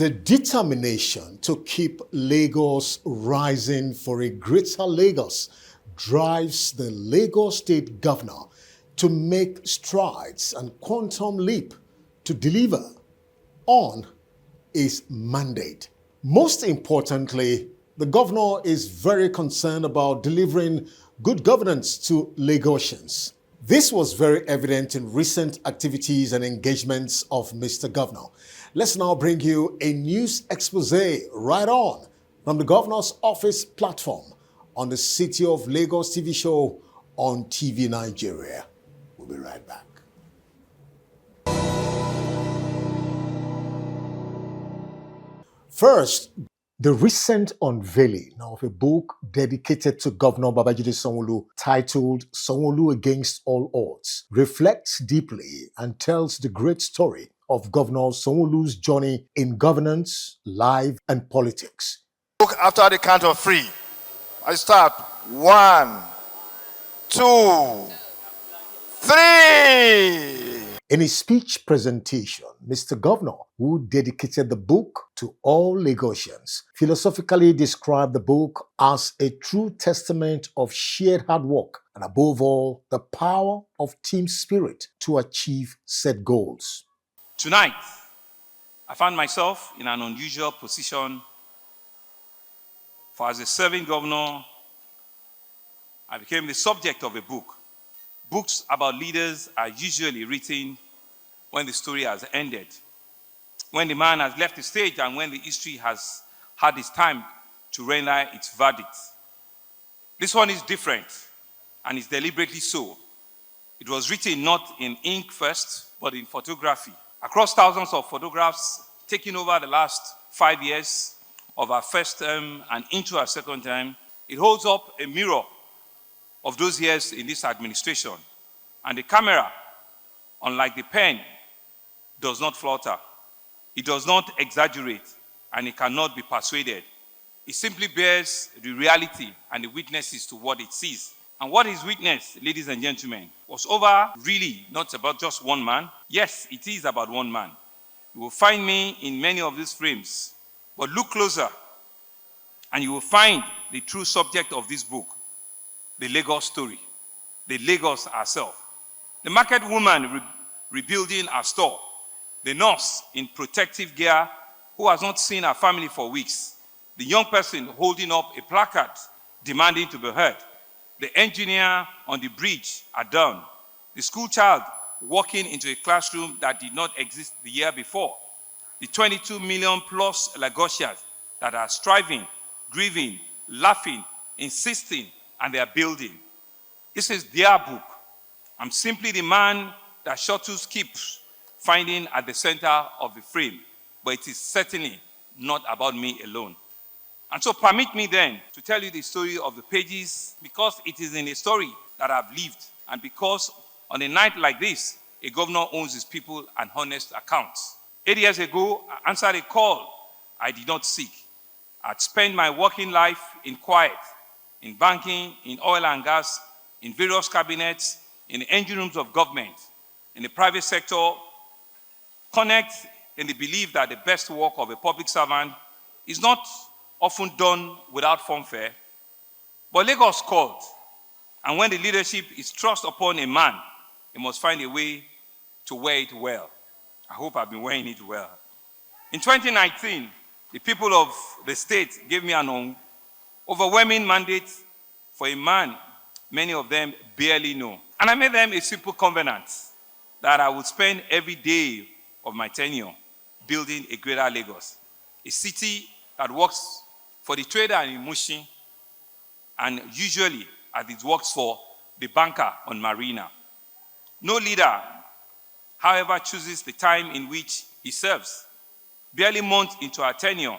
The determination to keep Lagos rising for a greater Lagos drives the Lagos State Governor to make strides and quantum leap to deliver on his mandate. Most importantly, the governor is very concerned about delivering good governance to Lagosians. This was very evident in recent activities and engagements of Mr. Governor. Let's now bring you a news expose right on from the governor's office platform on the City of Lagos TV show on TV Nigeria. We'll be right back. First, the recent unveiling of a book dedicated to Governor Babajide Sanwo-Olu titled Sanwo-Olu Against All Odds reflects deeply and tells the great story of Governor Sanwo-Olu's journey in governance, life, and politics. Look, after the count of three, I start. 1, 2, 3. In his speech presentation, Mr. Governor, who dedicated the book to all Lagosians, philosophically described the book as a true testament of shared hard work and, above all, the power of team spirit to achieve set goals. Tonight, I found myself in an unusual position, for as a serving governor, I became the subject of a book. Books about leaders are usually written when the story has ended, when the man has left the stage and when the history has had its time to render its verdict. This one is different, and is deliberately so. It was written not in ink first, but in photography. Across thousands of photographs taken over the last 5 years of our first term and into our second term, it holds up a mirror of those years in this administration. And the camera, unlike the pen, does not flutter. It does not exaggerate, and it cannot be persuaded. It simply bears the reality and the witnesses to what it sees. And what is witnessed, ladies and gentlemen, was over really not about just one man. Yes, it is about one man. You will find me in many of these frames, but look closer, and you will find the true subject of this book, the Lagos story, the Lagos herself. The market woman rebuilding her store, the nurse in protective gear who has not seen her family for weeks, the young person holding up a placard demanding to be heard, the engineer on the bridge at dawn, the school child walking into a classroom that did not exist the year before, the 22 million plus Lagosians that are striving, grieving, laughing, insisting, and they are building. This is their book. I'm simply the man that shuttles keeps finding at the center of the frame, but it is certainly not about me alone. And so permit me then to tell you the story of the pages, because it is in a story that I've lived, and because on a night like this, a governor owes his people an honest account. 8 years ago, I answered a call I did not seek. I'd spent my working life in quiet, in banking, in oil and gas, in various cabinets, in the engine rooms of government, in the private sector, connect in the belief that the best work of a public servant is not often done without fanfare. But Lagos called, and when the leadership is thrust upon a man, he must find a way to wear it well. I hope I've been wearing it well. In 2019, the people of the state gave me an overwhelming mandate for a man many of them barely know. And I made them a simple covenant that I would spend every day of my tenure building a greater Lagos, a city that works for the trader in Mushin and usually as it works for the banker on Marina. No leader, however, chooses the time in which he serves. Barely months into our tenure,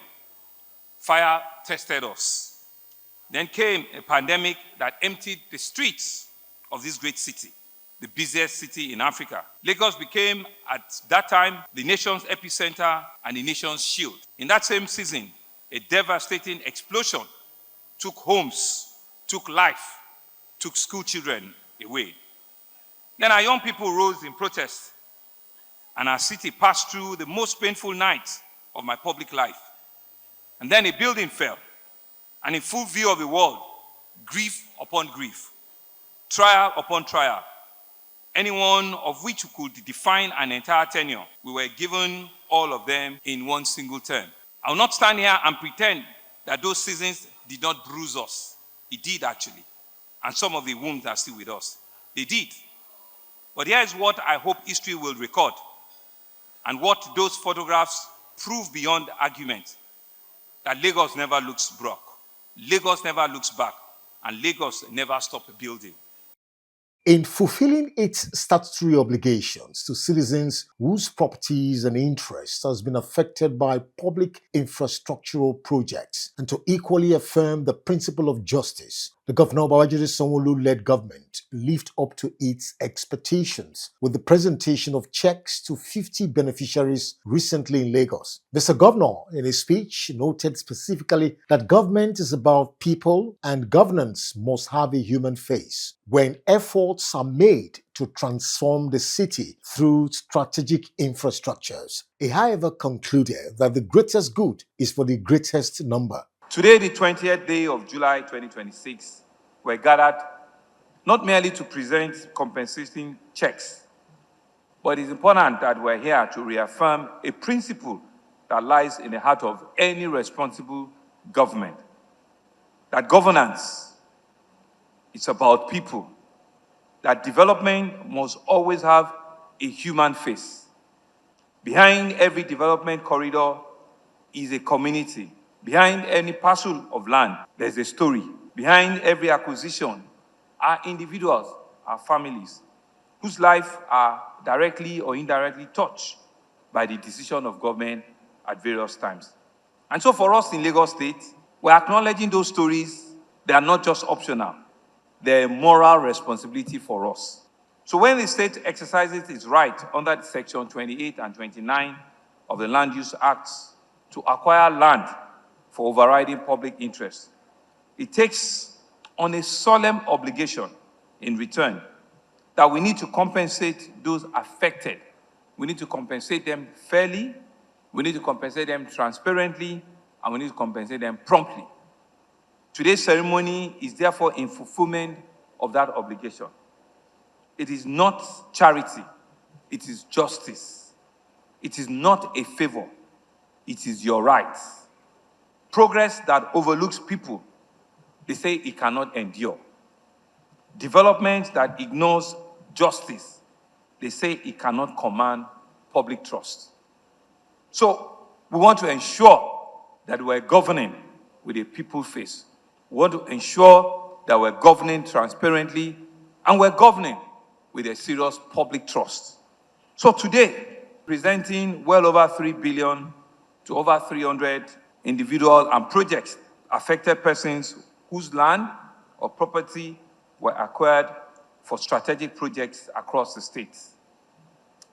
fire tested us. Then came a pandemic that emptied the streets of this great city, the busiest city in Africa. Lagos became, at that time, the nation's epicenter and the nation's shield. In that same season, a devastating explosion took homes, took life, took school children away. Then our young people rose in protest, and our city passed through the most painful night of my public life. And then a building fell, and in full view of the world, grief upon grief, trial upon trial, any one of which could define an entire tenure. We were given all of them in one single term. I will not stand here and pretend that those seasons did not bruise us. It did actually. And some of the wounds are still with us. They did. But here is what I hope history will record, and what those photographs prove beyond argument: that Lagos never looks broke, Lagos never looks back, and Lagos never stopped building. In fulfilling its statutory obligations to citizens whose properties and interests has been affected by public infrastructural projects, and to equally affirm the principle of justice, the Governor Babajide Sanwo-Olu-led government lived up to its expectations with the presentation of checks to 50 beneficiaries recently in Lagos. Mr. Governor, in his speech, noted specifically that government is about people and governance must have a human face. When efforts are made to transform the city through strategic infrastructures, he however concluded that the greatest good is for the greatest number. Today, the 20th day of July 2026, we're gathered not merely to present compensating checks, but it's important that we're here to reaffirm a principle that lies in the heart of any responsible government: that governance is about people, that development must always have a human face. Behind every development corridor is a community. Behind any parcel of land, there's a story. Behind every acquisition are individuals, are families, whose lives are directly or indirectly touched by the decision of government at various times. And so for us in Lagos State, we're acknowledging those stories. They are not just optional. They're a moral responsibility for us. So when the state exercises its right under Section 28 and 29 of the Land Use Act to acquire land for overriding public interest, it takes on a solemn obligation in return that we need to compensate those affected. We need to compensate them fairly, we need to compensate them transparently, and we need to compensate them promptly. Today's ceremony is therefore in fulfillment of that obligation. It is not charity, it is justice. It is not a favor, it is your right. Progress that overlooks people, they say it cannot endure. Development that ignores justice, they say it cannot command public trust. So we want to ensure that we're governing with a people face. We want to ensure that we're governing transparently, and we're governing with a serious public trust. So today, presenting well over 3 billion to over 300 individual and projects affected persons whose land or property were acquired for strategic projects across the state.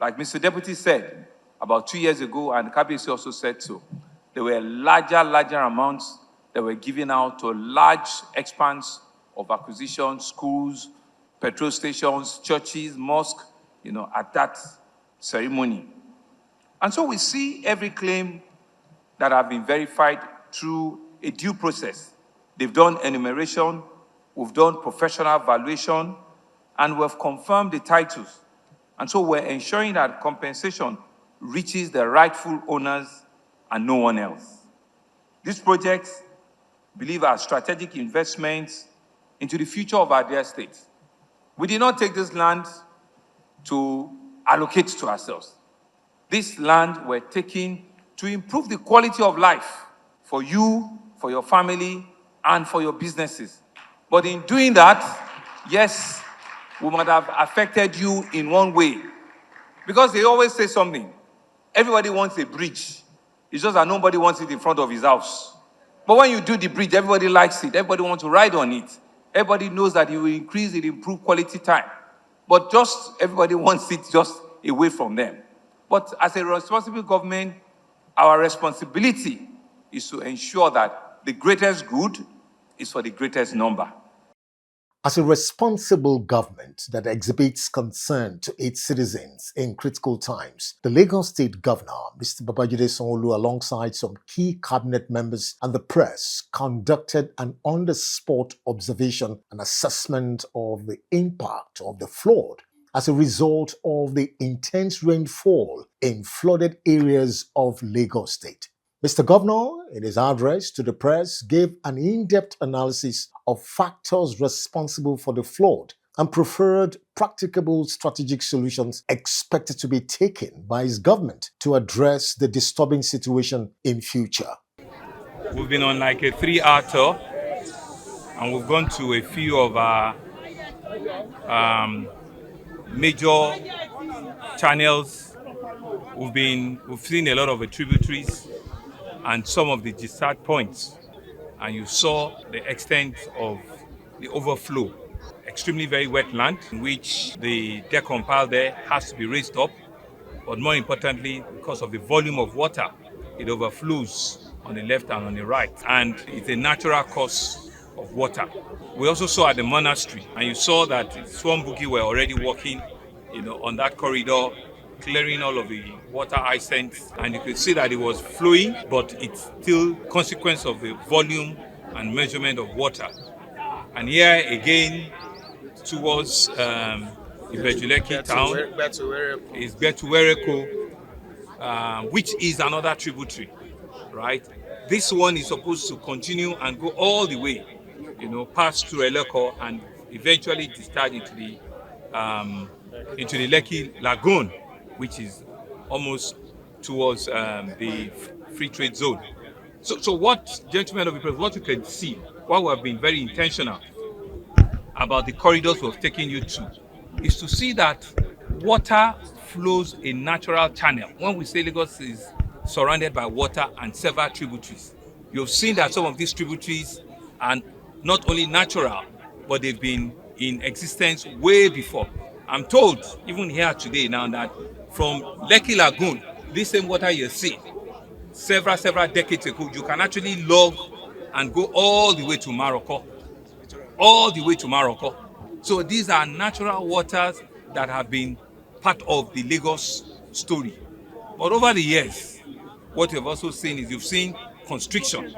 Like Mr. Deputy said about 2 years ago, and KBC also said so, there were larger amounts that were given out to a large expanse of acquisitions, schools, petrol stations, churches, mosques, at that ceremony. And so we see every claim that have been verified through a due process. They've done enumeration, we've done professional valuation, and we've confirmed the titles. And so we're ensuring that compensation reaches the rightful owners and no one else. These projects, I believe, are strategic investments into the future of our dear state. We did not take this land to allocate to ourselves. This land we're taking to improve the quality of life for you, for your family, and for your businesses. But in doing that, yes, we might have affected you in one way. Because they always say something. Everybody wants a bridge. It's just that nobody wants it in front of his house. But when you do the bridge, everybody likes it. Everybody wants to ride on it. Everybody knows that it will increase, it improve quality time. But just everybody wants it just away from them. But as a responsible government, our responsibility is to ensure that the greatest good is for the greatest number. As a responsible government that exhibits concern to its citizens in critical times, the Lagos State Governor, Mr. Babajide Sanwo-Olu, alongside some key cabinet members and the press, conducted an on-the-spot observation and assessment of the impact of the flood as a result of the intense rainfall in flooded areas of Lagos State. Mr. Governor, in his address to the press, gave an in-depth analysis of factors responsible for the flood and preferred practicable strategic solutions expected to be taken by his government to address the disturbing situation in future. We've been on like a 3-hour tour, and we've gone to a few of our major channels. We've seen a lot of the tributaries and some of the discharge points, and you saw the extent of the overflow. Extremely very wet land in which the decompile there has to be raised up, but more importantly, because of the volume of water, it overflows on the left and on the right, and it's a natural cause of water. We also saw at the monastery, and you saw that Swarm Boogie were already working, on that corridor, clearing all of the water hyacinths, and you could see that it was flowing, but it's still consequence of the volume and measurement of water. And here again, towards Ibejuleki town, is Betuwereko, which is another tributary, right? This one is supposed to continue and go all the way, pass through Eleko and eventually discharge into the Lekki Lagoon, which is almost towards the free trade zone. So what, gentlemen of the press, what you can see, why we have been very intentional about the corridors we've taken you to, is to see that water flows a natural channel. When we say Lagos is surrounded by water and several tributaries, you've seen that some of these tributaries are not only natural, but they've been in existence way before. I'm told, even here today now, that from Lekki Lagoon, this same water you see, several decades ago, you can actually log and go all the way to Morocco. So these are natural waters that have been part of the Lagos story. But over the years, what you've also seen is you've seen constriction,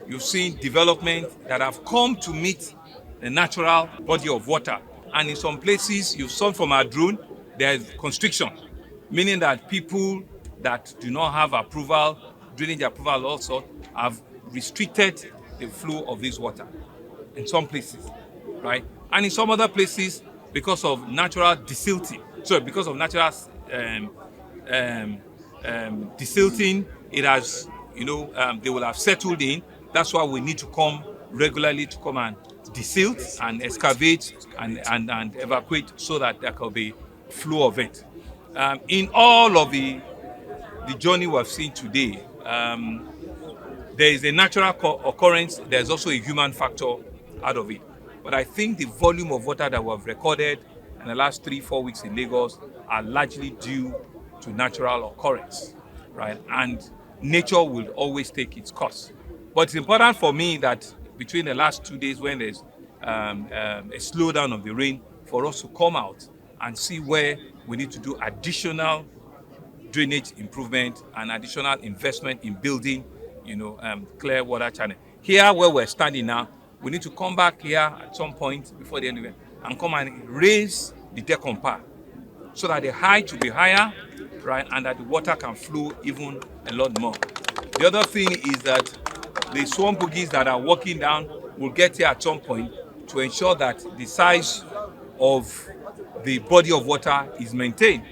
you've seen development that have come to meet the natural body of water. And in some places, you've seen from our drone, there's constriction, meaning that people that do not have approval, drainage approval also, have restricted the flow of this water in some places, right? And in some other places, because of natural desilting, desilting, it has, they will have settled in. That's why we need to come regularly to come and desilt and excavate and evacuate so that there can be flow of it. In all of the journey we have seen today, there is a natural occurrence. There's also a human factor out of it. But I think the volume of water that we have recorded in the last 3-4 weeks in Lagos are largely due to natural occurrence, right? And nature will always take its course. But it's important for me that between the last 2 days, when there's a slowdown of the rain, for us to come out and see where we need to do additional drainage improvement and additional investment in building, clear water channel. Here where we're standing now, we need to come back here at some point before the end of it and come and raise the decompile so that the height will be higher, right, and that the water can flow even a lot more. The other thing is that the swarm boogies that are walking down will get here at some point to ensure that the size of the body of water is maintained.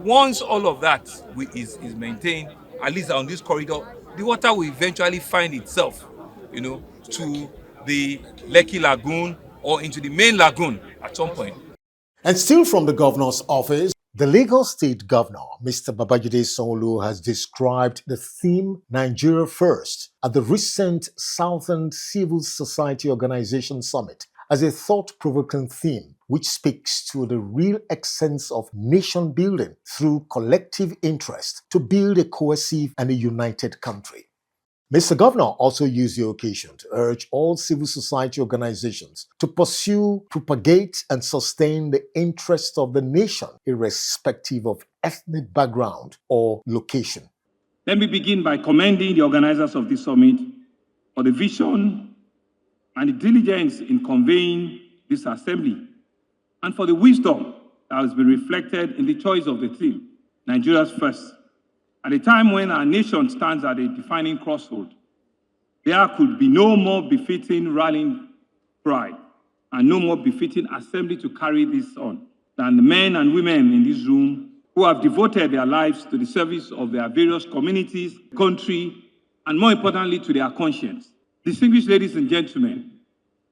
Once all of that is maintained, at least on this corridor, the water will eventually find itself, to the Lekki Lagoon or into the main lagoon at some point. And still from the governor's office, the Lagos State Governor, Mr. Babajide Sanwo-Olu, has described the theme Nigeria First at the recent Southern Civil Society Organization Summit as a thought-provoking theme which speaks to the real essence of nation building through collective interest to build a cohesive and a united country. Mr. Governor also used the occasion to urge all civil society organizations to pursue, propagate, and sustain the interests of the nation, irrespective of ethnic background or location. Let me begin by commending the organizers of this summit for the vision and the diligence in conveying this assembly, and for the wisdom that has been reflected in the choice of the theme, Nigeria's First. At a time when our nation stands at a defining crossroad, there could be no more befitting rallying cry and no more befitting assembly to carry this on than the men and women in this room who have devoted their lives to the service of their various communities, country, and more importantly, to their conscience. Distinguished ladies and gentlemen,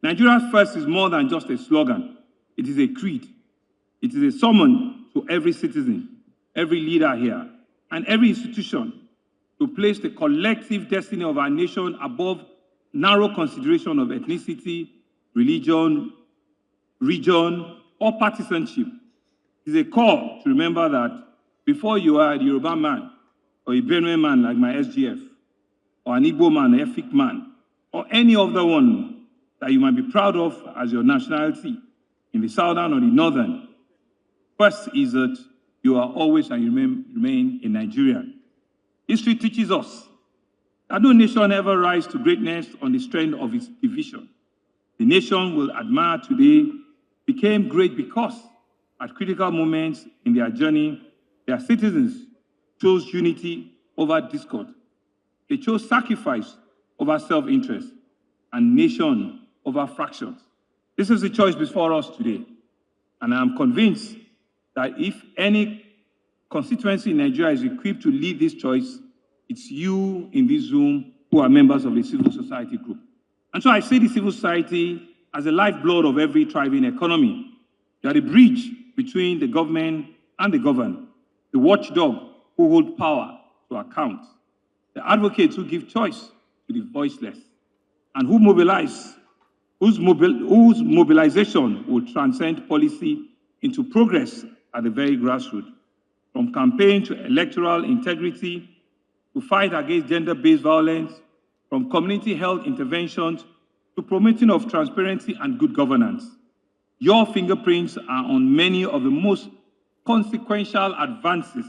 Nigeria's First is more than just a slogan. It is a creed. It is a summon to every citizen, every leader here, and every institution to place the collective destiny of our nation above narrow consideration of ethnicity, religion, region, or partisanship. It is a call to remember that before you are a Yoruba man, or a Benue man like my SGF, or an Igbo man, an Efik man, or any other one that you might be proud of as your nationality in the southern or the northern, first is that you are always and remain a Nigerian. History teaches us that no nation ever rises to greatness on the strength of its division. The nation we'll admire today became great because at critical moments in their journey, their citizens chose unity over discord. They chose sacrifice over self-interest and nation over fractions. This is the choice before us today. And I am convinced that if any constituency in Nigeria is equipped to lead this choice, it's you in this room who are members of the civil society group. And so I see the civil society as the lifeblood of every thriving economy. They are the bridge between the government and the governed, the watchdog who hold power to account, the advocates who give choice to the voiceless, and who mobilize, whose mobilization will transcend policy into progress at the very grassroots, from campaign to electoral integrity, to fight against gender-based violence, from community health interventions to promoting of transparency and good governance. Your fingerprints are on many of the most consequential advances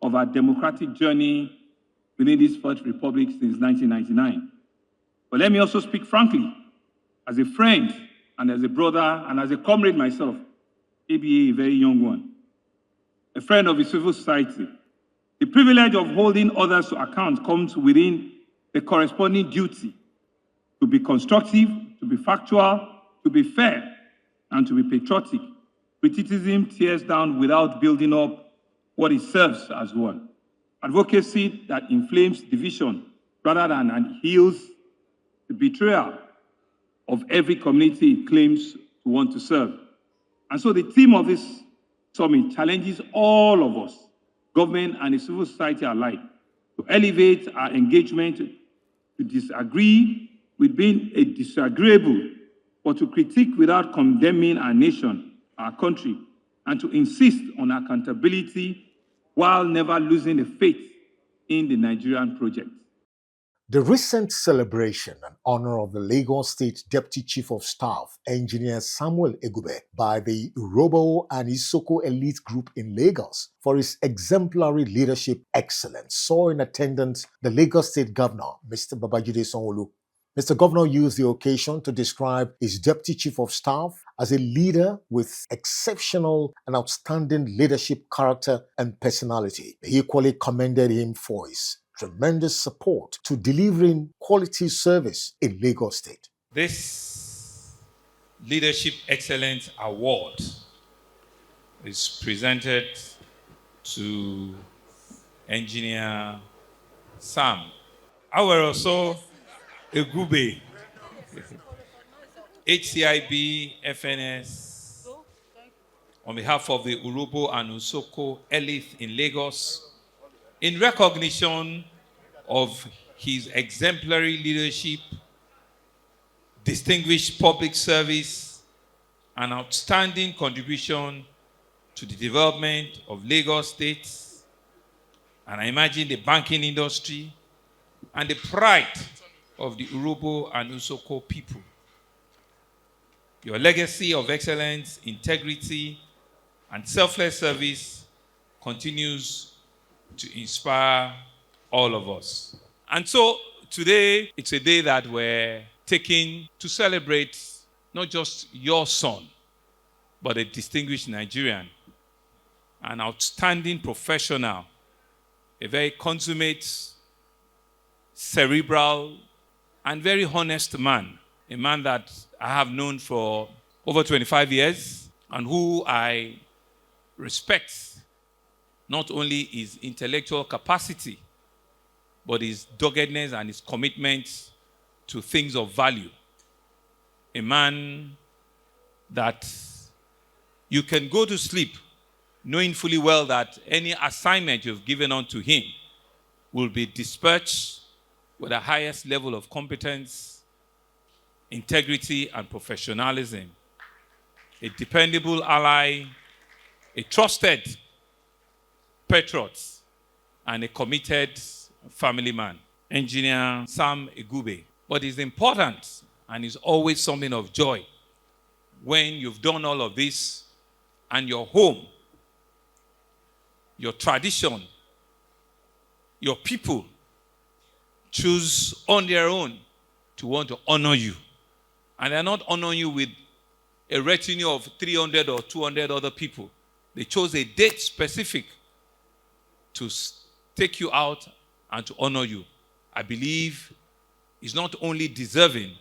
of our democratic journey within this First Republic since 1999. But let me also speak frankly, as a friend and as a brother and as a comrade myself, maybe a very young one, a friend of the civil society. The privilege of holding others to account comes within the corresponding duty to be constructive, to be factual, to be fair, and to be patriotic. Criticism tears down without building up what it serves as one. Advocacy that inflames division rather than heals the betrayal of every community it claims to want to serve. And so the theme of this summit challenges all of us, government and the civil society alike, to elevate our engagement, to disagree with being a disagreeable, but to critique without condemning our nation, our country, and to insist on accountability while never losing the faith in the Nigerian project. The recent celebration and honor of the Lagos State Deputy Chief of Staff, Engineer Samuel Egube, by the Urobo and Isoko elite group in Lagos for his exemplary leadership excellence saw in attendance the Lagos State Governor, Mr. Babajide Sanwo-Olu. Mr. Governor used the occasion to describe his Deputy Chief of Staff as a leader with exceptional and outstanding leadership character and personality. He equally commended him for his tremendous support to delivering quality service in Lagos State. This Leadership Excellence Award is presented to Engineer Sam. Our also Egube, HCIB, FNS, on behalf of the Urobo and Usoko elite in Lagos, in recognition of his exemplary leadership, distinguished public service, and outstanding contribution to the development of Lagos State, and I imagine the banking industry, and the pride of the Urhobo and Usoko people. Your legacy of excellence, integrity, and selfless service continues to inspire all of us. And so today, it's a day that we're taking to celebrate not just your son, but a distinguished Nigerian, an outstanding professional, a very consummate, cerebral, and very honest man, a man that I have known for over 25 years and who I respect not only his intellectual capacity, but his doggedness and his commitment to things of value. A man that you can go to sleep knowing fully well that any assignment you've given unto him will be dispatched with the highest level of competence, integrity, and professionalism. A dependable ally, a trusted patriot, and a committed family man. Engineer Sam Egube. But it's important and it's always something of joy when you've done all of this and your home, your tradition, your people choose on their own to want to honor you. And they're not honoring you with a retinue of 300 or 200 other people. They chose a date specific to take you out and to honor you. I believe it's not only deserving,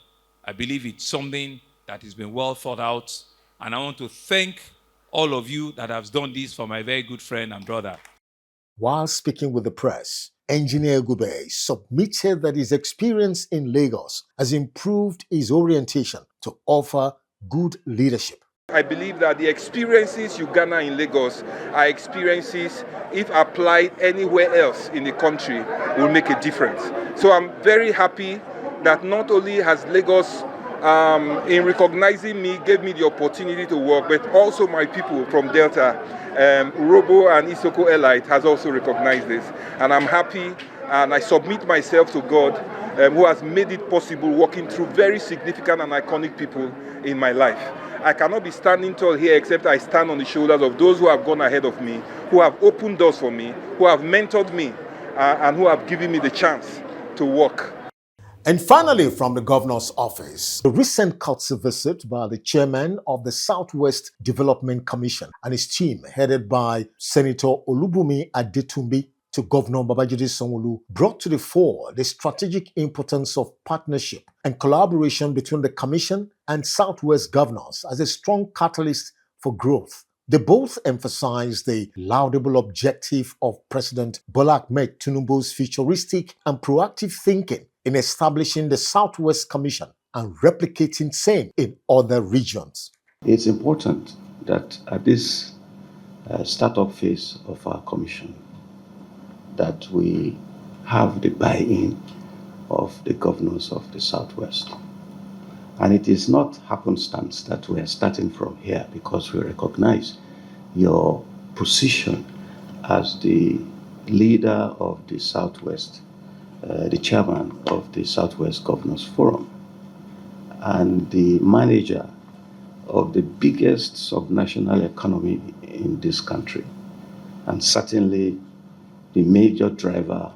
I believe it's something that has been well thought out. And I want to thank all of you that have done this for my very good friend and brother. While speaking with the press, Engineer Egube submitted that his experience in Lagos has improved his orientation to offer good leadership. I believe that the experiences you garner in Lagos are experiences, if applied anywhere else in the country, will make a difference. So I'm very happy that not only has Lagos, in recognizing me, gave me the opportunity to work, but also my people from Delta, Urhobo and Isoko Elite has also recognized this. And I'm happy and I submit myself to God, who has made it possible working through very significant and iconic people in my life. I cannot be standing tall here except I stand on the shoulders of those who have gone ahead of me, who have opened doors for me, who have mentored me, and who have given me the chance to work. And finally, from the governor's office, the recent courtesy visit by the chairman of the Southwest Development Commission and his team, headed by Senator Olubunmi Adetunbi, to Governor Babajide Sanwo-Olu, brought to the fore the strategic importance of partnership and collaboration between the Commission and Southwest governors as a strong catalyst for growth. They both emphasized the laudable objective of President Bola Ahmed Tinubu's futuristic and proactive thinking in establishing the Southwest Commission and replicating same in other regions. It's important that at this startup phase of our commission, that we have the buy-in of the governors of the Southwest. And it is not happenstance that we are starting from here, because we recognize your position as the leader of the Southwest, the chairman of the Southwest Governors Forum, and the manager of the biggest subnational economy in this country, and certainly the major driver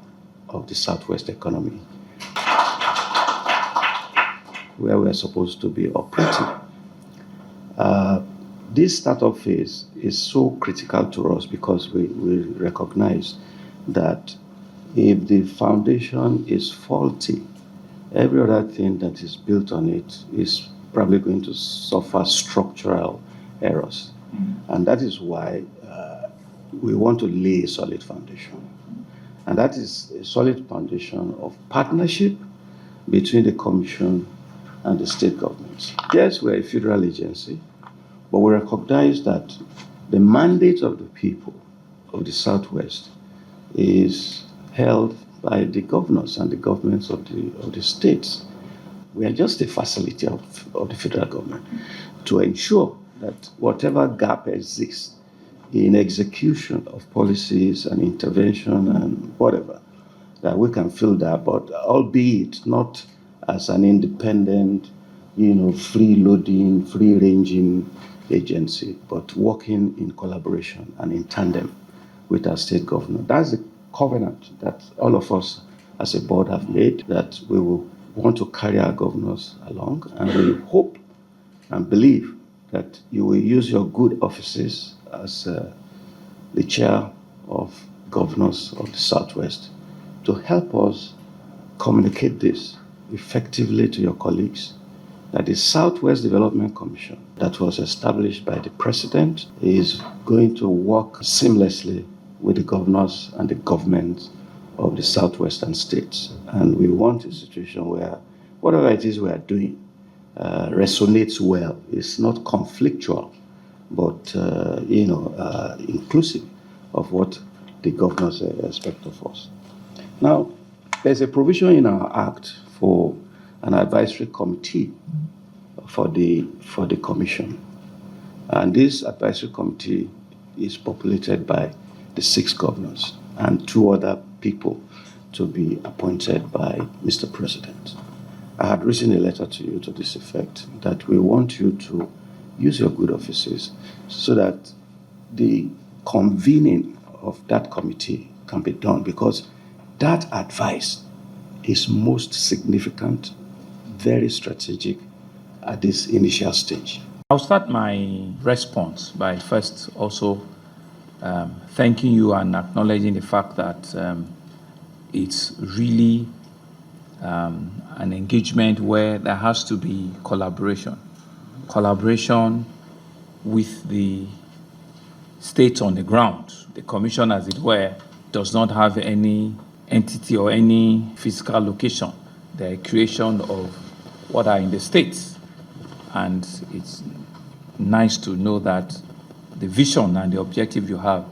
of the Southwest economy, where we're supposed to be operating. This startup phase is so critical to us because we recognize that if the foundation is faulty, every other thing that is built on it is probably going to suffer structural errors. And that is why we want to lay a solid foundation. And that is a solid foundation of partnership between the Commission and the state governments. Yes, we're a federal agency, but we recognize that the mandate of the people of the Southwest is held by the governors and the governments of the states. We are just a facility of the federal government to ensure that whatever gap exists in execution of policies and intervention and whatever, that we can fill that, but albeit not as an independent, free-loading, free-ranging agency, but working in collaboration and in tandem with our state governor. That's the covenant that all of us as a board have made, that we will want to carry our governors along, and we hope and believe that you will use your good offices as the chair of governors of the Southwest to help us communicate this effectively to your colleagues, that the Southwest Development Commission that was established by the president is going to work seamlessly with the governors and the government of the southwestern states. And we want a situation where whatever it is we are doing resonates well. It's not conflictual, but inclusive of what the governors expect of us. Now, there's a provision in our act for an advisory committee for the commission, and this advisory committee is populated by the 6 governors and 2 other people to be appointed by Mr. President. I had written a letter to you to this effect, that we want you to use your good offices so that the convening of that committee can be done, because that advice is most significant, very strategic at this initial stage. I'll start my response by first also thanking you and acknowledging the fact that it's really an engagement where there has to be collaboration with the states on the ground. The commission, as it were, does not have any entity or any physical location. The creation of what are in the states. And it's nice to know that the vision and the objective you have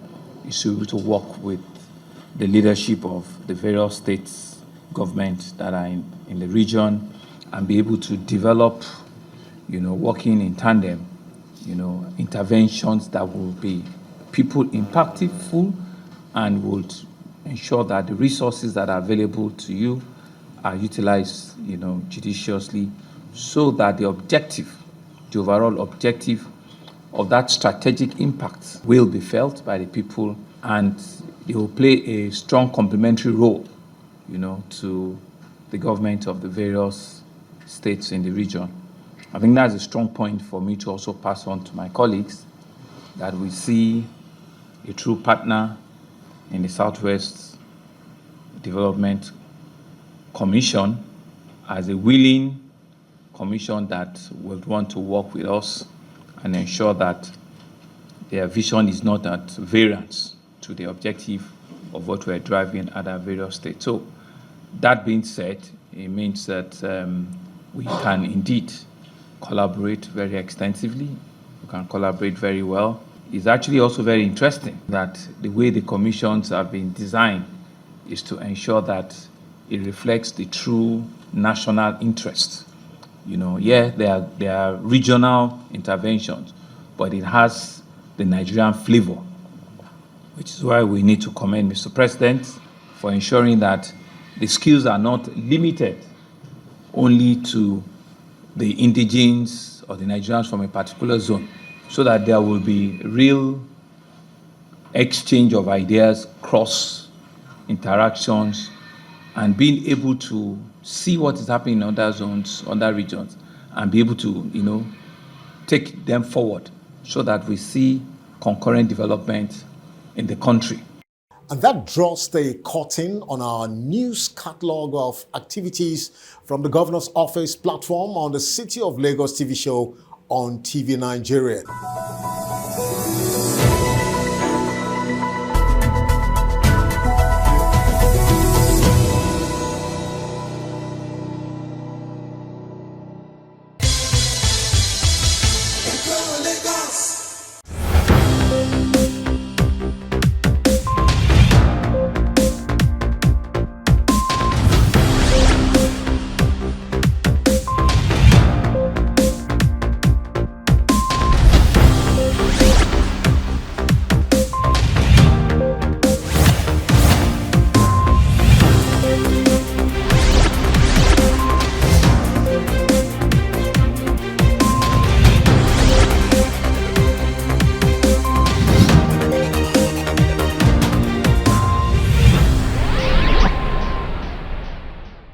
is to be able to work with the leadership of the various states governments that are in the region and be able to develop, working in tandem, interventions that will be people impactful and would ensure that the resources that are available to you are utilized, judiciously, so that the overall objective of that strategic impact will be felt by the people, and it will play a strong complementary role, to the government of the various states in the region. I think that's a strong point for me to also pass on to my colleagues, that we see a true partner in the Southwest Development Commission as a willing commission that would want to work with us and ensure that their vision is not at variance to the objective of what we're driving at our various states. So that being said, it means that we can indeed collaborate very extensively. We can collaborate very well. It's actually also very interesting that the way the commissions have been designed is to ensure that it reflects the true national interest. There are regional interventions, but it has the Nigerian flavor, which is why we need to commend Mr. President for ensuring that the skills are not limited only to the indigenes or the Nigerians from a particular zone, so that there will be real exchange of ideas, cross interactions, and being able to see what is happening in other zones, other regions, and be able to, take them forward so that we see concurrent development in the country. And that draws the curtain on our news catalog of activities from the Governor's Office platform on the City of Lagos TV show on TV Nigeria.